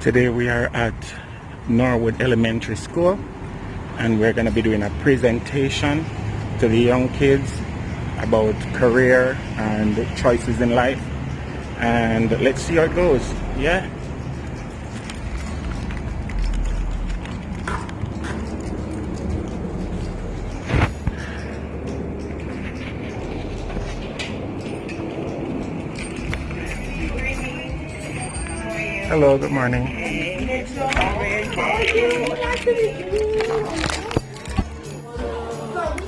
Today we are at Norwood Elementary School and we're going to be doing a presentation to the young kids about career and choices in life, and let's see how it goes. Yeah. Hello, good morning.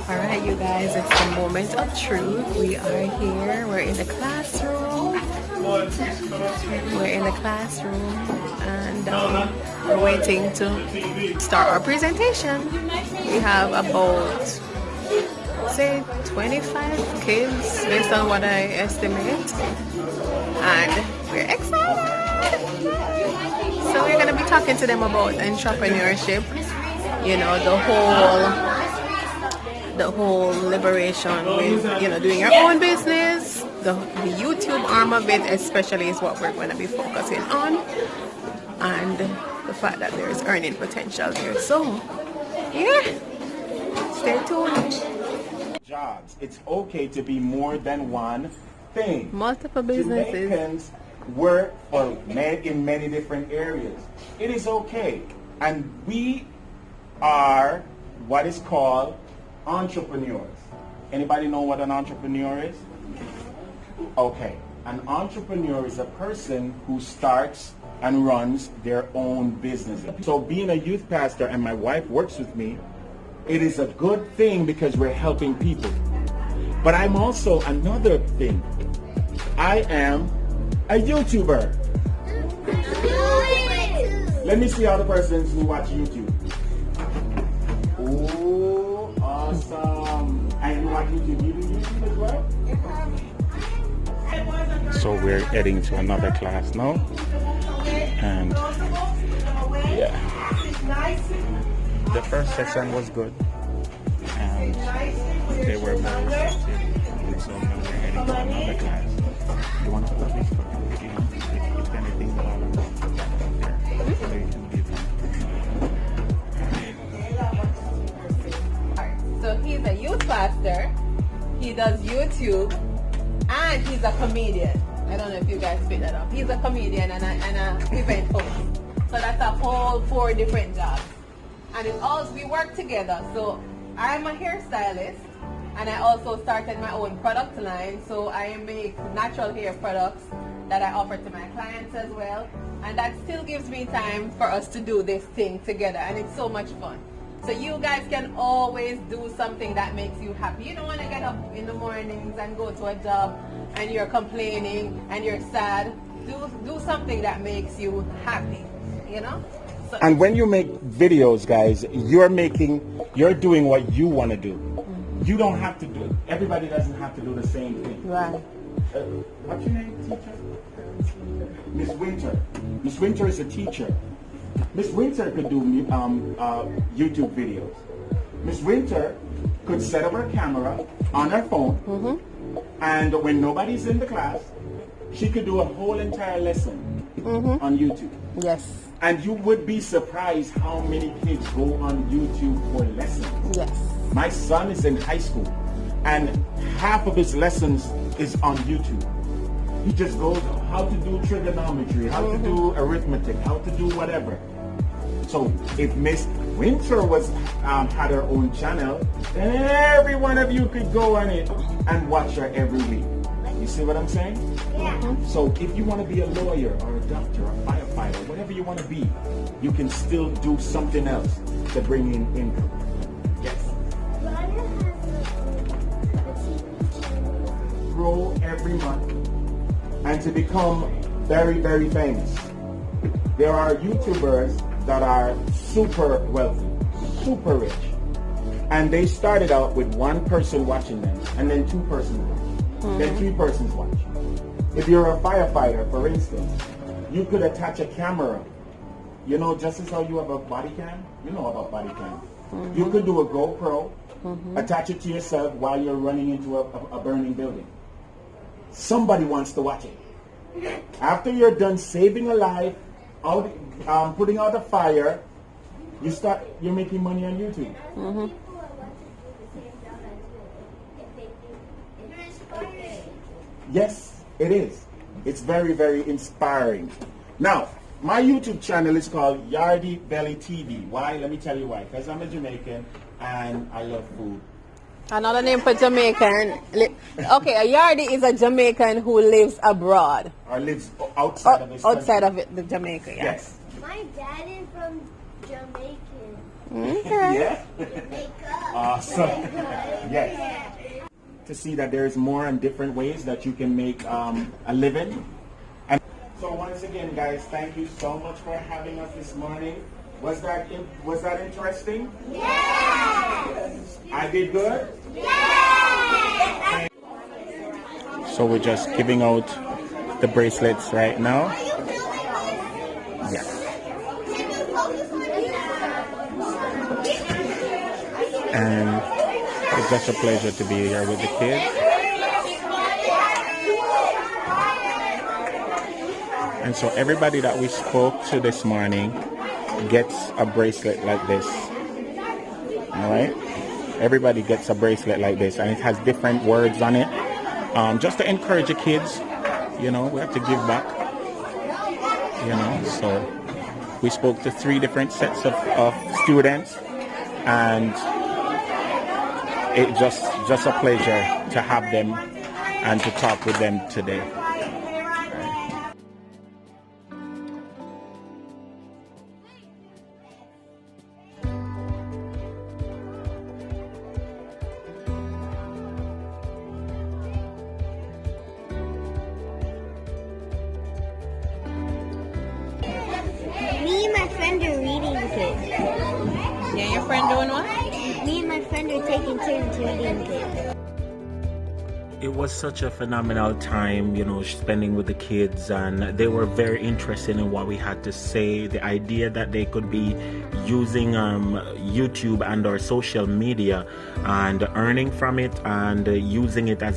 Alright, you guys, it's the moment of truth. We are here. We're in the classroom. And we're waiting to start our presentation. We have about, say, 25 kids based on what I estimate. And we're excited. So we're going to be talking to them about entrepreneurship, you know, the whole liberation with, you know, doing your own business. The YouTube arm of it especially is what we're going to be focusing on, and the fact that there is earning potential there. So yeah, stay tuned. Jobs. It's okay to be more than one thing. Multiple businesses. Jamaicans work in many different areas. It is okay. And we are what is called entrepreneurs. Anybody know what an entrepreneur is? Okay. An entrepreneur is a person who starts and runs their own business. So being a youth pastor and my wife works with me, it is a good thing because we're helping people. But I'm also another thing. I am a YouTuber. Let me see all the persons who watch YouTube. Oh, awesome. And you watch YouTube? You do YouTube as well? So we're heading to another class now. And yeah. The first session was good. And they were very receptive. And so now we're heading to another class. You want to put this for you know, if anything that I want to put that up there, so you can leave them. So he's a youth pastor, he does YouTube, and he's a comedian. I don't know if you guys picked that up. He's a comedian and an event host. So that's a whole 4 different jobs. And it all, we work together. So I'm a hairstylist. And I also started my own product line, so I make natural hair products that I offer to my clients as well. And that still gives me time for us to do this thing together, and it's so much fun. So you guys can always do something that makes you happy. You don't want to get up in the mornings and go to a job and you're complaining and you're sad. Do something that makes you happy, you know? So, and when you make videos, guys, you're doing what you want to do. You don't have to do it. Everybody doesn't have to do the same thing. Right. What's your name, teacher? Miss Winter. Miss Winter is a teacher. Miss Winter could do YouTube videos. Miss Winter could set up her camera on her phone, and when nobody's in the class, she could do a whole entire lesson on YouTube. Yes. And you would be surprised how many kids go on YouTube for lessons. Yes. My son is in high school, and half of his lessons is on YouTube. He just goes how to do trigonometry, how to do arithmetic, how to do whatever. So if Miss Winter had her own channel, then every one of you could go on it and watch her every week. You see what I'm saying? Yeah. So if you want to be a lawyer or a doctor or a firefighter, whatever you want to be, you can still do something else to bring in income. Yes. Grow every month and to become very, very famous. There are YouTubers that are super wealthy, super rich, and they started out with 1 person watching them, and then 2 persons watch, then 3 persons watch. If you're a firefighter, for instance, you could attach a camera. You know, just as how you have a body cam, you know about body cam. You could do a GoPro, attach it to yourself while you're running into a burning building. Somebody wants to watch it. After you're done saving a life out, putting out a fire, you're making money on YouTube. Mm-hmm. Yes, it is. It's very, very inspiring. Now, my YouTube channel is called Yardie Belly TV. Why? Let me tell you why. Because I'm a Jamaican and I love food. Another name for Jamaican. Okay, a Yardie is a Jamaican who lives abroad. Or lives outside of this outside country. of the Jamaica, yes. My dad is from Jamaican. Okay. Yeah. Jamaica. Awesome. Yes. To see that there's more and different ways that you can make a living. And so once again, guys, thank you so much for having us this morning. Was that interesting? Yes. I did good? Yes. So we're just giving out the bracelets right now. Yes. And it's just a pleasure to be here with the kids. And so everybody that we spoke to this morning gets a bracelet like this. All right? Everybody gets a bracelet like this, and it has different words on it. Just to encourage the kids, you know, we have to give back. You know, so we spoke to 3 different sets of students, and it's just a pleasure to have them and to talk with them today. Me and my friend are reading this. Yeah, your friend doing what? Me and my friend are taking turns reading this. It was such a phenomenal time, you know, spending with the kids, and they were very interested in what we had to say. The idea that they could be using YouTube and our social media and earning from it and using it as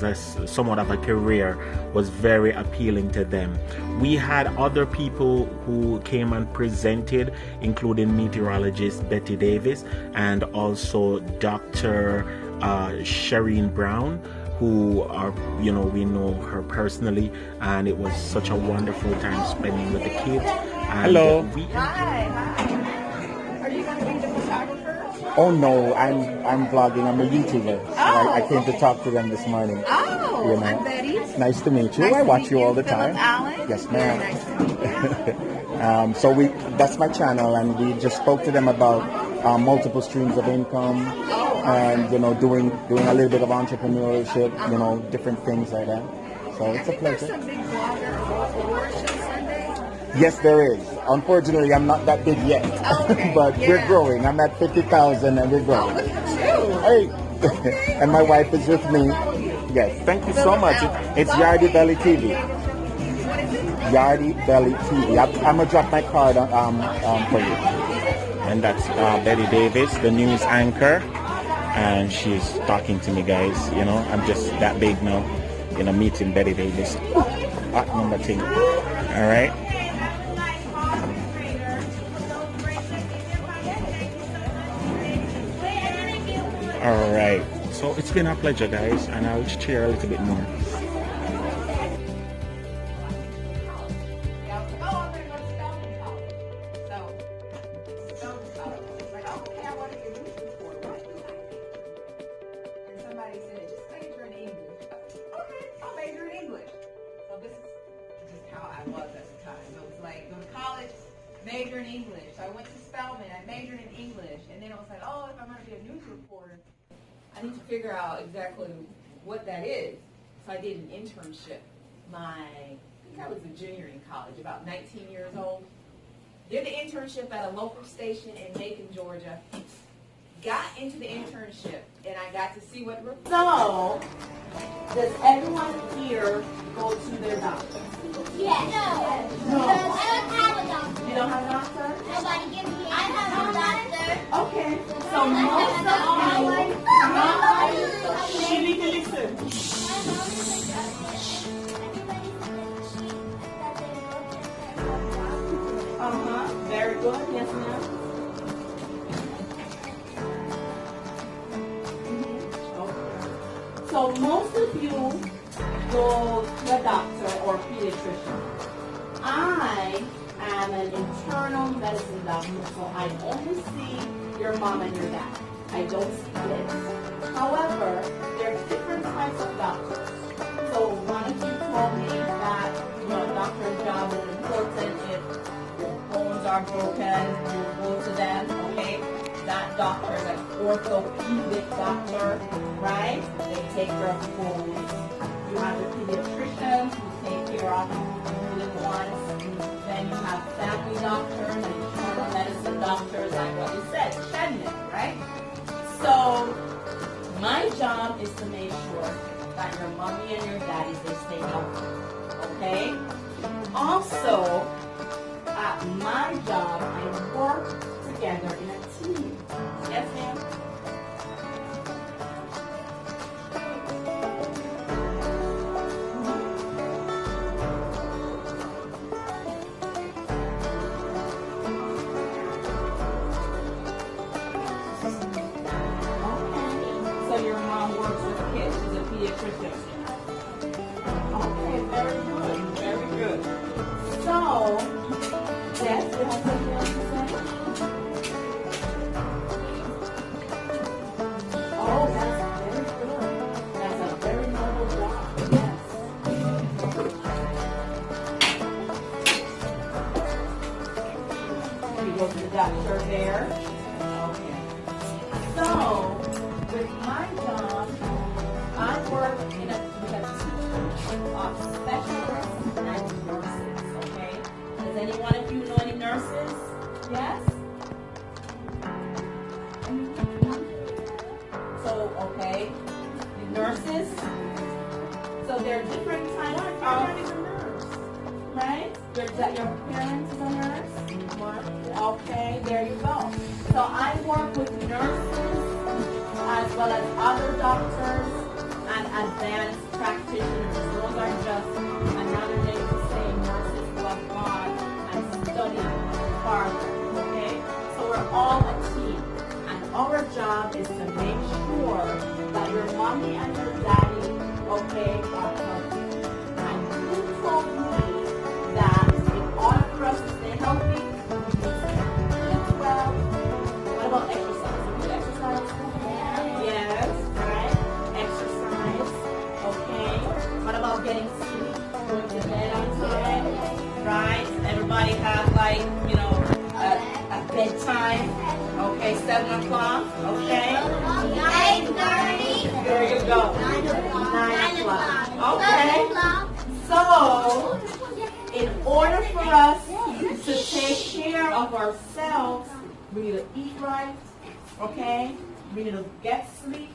somewhat of a career was very appealing to them. We had other people who came and presented, including meteorologist Betty Davis and also Dr. Shireen Brown, who are, you know, we know her personally, and it was such a wonderful time spending with the kids. And Hello. Hi. Are you going to be the photographer? Oh no, I'm vlogging. I'm a YouTuber. So I came to talk to them this morning. Oh, You know. I'm Betty. Nice to meet you. Nice I to watch meet you all the Philip time. Allen. Yes, Very ma'am. nice to meet you. So that's my channel, and we just spoke to them about multiple streams of income, and you know, doing a little bit of entrepreneurship, you know, different things like that. So it's a pleasure. There's some big blogger awards show Sunday. Yes, there is. Unfortunately, I'm not that big yet, Okay, but yeah. we're growing. I'm at 50,000, and we're Oh, growing. look at Hey, and my wife is with me. Yes, thank you so much. It's Yardie Belly TV. Yardie Belly TV. I'm gonna drop my card for you. And that's Betty Davis, the news anchor, and she's talking to me, guys. You know, I'm just that big now. You know, meeting Betty Davis. Hot number thing. All right. All right. So it's been a pleasure, guys, and I'll share a little bit more. Somebody said, just major in English. Okay, I'll major in English. So this is just how I was at the time. So it was like, go to college, major in English. So I went to Spelman, I majored in English. And then I was like, oh, if I'm going to be a news reporter, I need to figure out exactly what that is. So I did an internship. I think I was a junior in college, about 19 years old. Did the internship at a local station in Macon, Georgia. Got into the internship, and I got to see what. So, does everyone here go to their doctor? Yes. No. No. I don't have a doctor. You don't have a doctor? Nobody give me. I have a doctor. Okay. So most of you, you need to listen. Go ahead, yes, ma'am. Okay. So most of you go to a doctor or pediatrician. I am an internal medicine doctor, so I only see your mom and your dad. I don't see kids. However, there are different types of doctors. So one of you told me that a doctor's job is important. If your bones are broken, you go to them, okay? That doctor is an orthopedic doctor, right? They take care of bones. You have the pediatricians who take care of little ones. Then you have family doctors and internal medicine doctors, like what you said, Shannon, right? So my job is to make sure that your mommy and your daddy, they stay healthy, okay? Also, at my job, I work together in a team. Yes, ma'am? So your mom works with kids, she's a pediatrician. Okay, very good, very good. So, yes, you have something else to say? Oh, that's very good. That's a very noble job, yes. You go to the doctor there. Okay. So, with my job, I work with a team of specialists and nurses, okay? Does any one of you know any nurses? Yes? So, okay, the nurses. So there are different types of, right? Your parents is a nurse? Okay, there you go. So I work with nurses as well as other doctors and advanced practitioners. Those are just another name to say nurses who have gone and studied farther, okay? So we're all a team, and our job is to make sure that your mommy and your daddy, okay, are healthy. And you told me that in order for us to stay healthy, we need to eat well. What about exercise? Do you exercise? Yes, right? Exercise, okay. What about getting sleep? Going to bed on time, right? Everybody has a bedtime, okay, 7 o'clock, okay? 9:30. There you go. 9 o'clock. Okay. So, in order for us to take care of ourselves, we need to eat right, okay? We need to get sleep,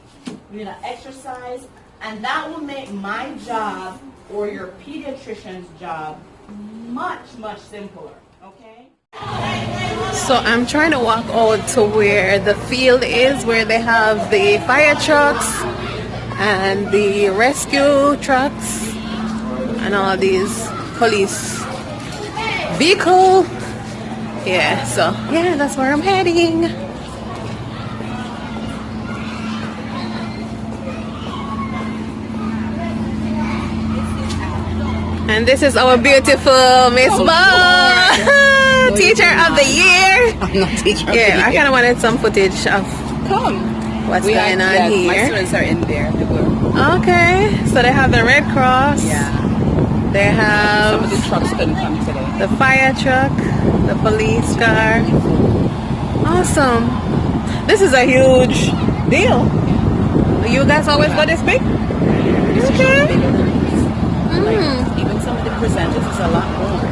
we need to exercise, and that will make my job or your pediatrician's job much, much simpler, okay? So I'm trying to walk out to where the field is, where they have the fire trucks and the rescue trucks and all these police vehicle. Yeah, so yeah, that's where I'm heading. And this is our beautiful Miss Ball, teacher of the year. I'm not teacher of the Yeah, I year. kind of wanted some footage of what's going on here. My students are in there. Okay, so they have the Red Cross. Yeah. They have Some of the trucks couldn't come today. the fire truck, the police car. Awesome. This is a huge deal. You guys always go this big? Okay. Like, even some of the presenters is a lot more.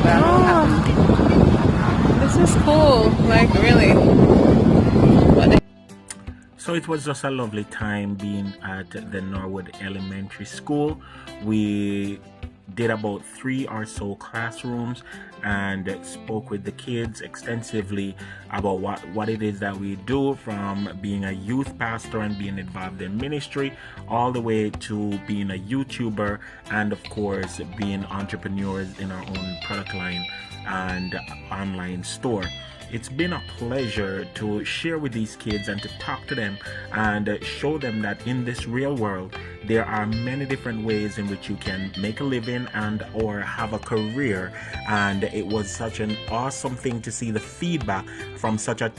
But I don't have This is cool. Like, really. So it was just a lovely time being at the Norwood Elementary School. We did about 3 or so classrooms and spoke with the kids extensively about what it is that we do, from being a youth pastor and being involved in ministry all the way to being a YouTuber and of course being entrepreneurs in our own product line and online store. It's been a pleasure to share with these kids and to talk to them and show them that in this real world there are many different ways in which you can make a living and or have a career. And it was such an awesome thing to see the feedback from such a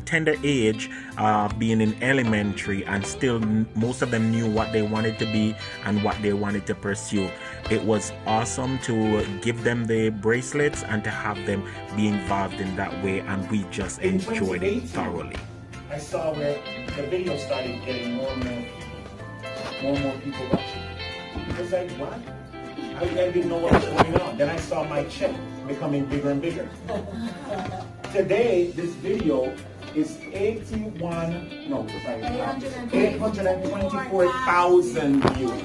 tender age, being in elementary, and still most of them knew what they wanted to be and what they wanted to pursue. It was awesome to give them the bracelets and to have them be involved in that way, and we just enjoyed it thoroughly. I saw where the video started getting more and more people watching. I was like, what? I didn't know what was going on. Then I saw my check becoming bigger and bigger. Today, this video is 824,000 views.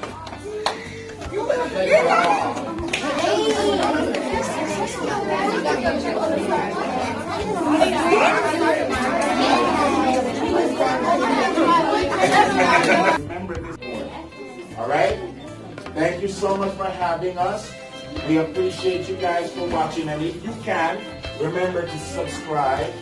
Remember this board. All right? Thank you so much for having us. We appreciate you guys for watching, and if you can, remember to subscribe.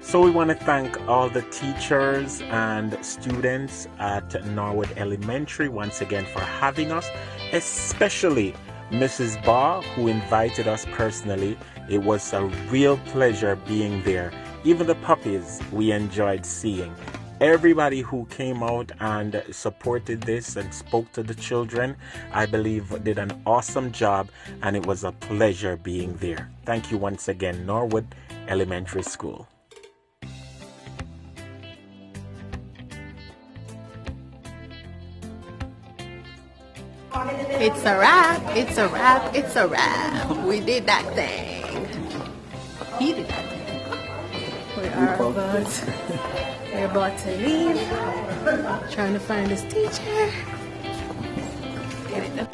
So we want to thank all the teachers and students at Norwood Elementary once again for having us, especially Mrs. Barr, who invited us personally. It was a real pleasure being there. Even the puppies we enjoyed seeing. Everybody who came out and supported this and spoke to the children, I believe did an awesome job, and it was a pleasure being there. Thank you once again, Norwood Elementary School. It's a wrap, it's a wrap, it's a wrap. We did that thing. He did that thing. We're about to leave. Trying to find this teacher. Get it done.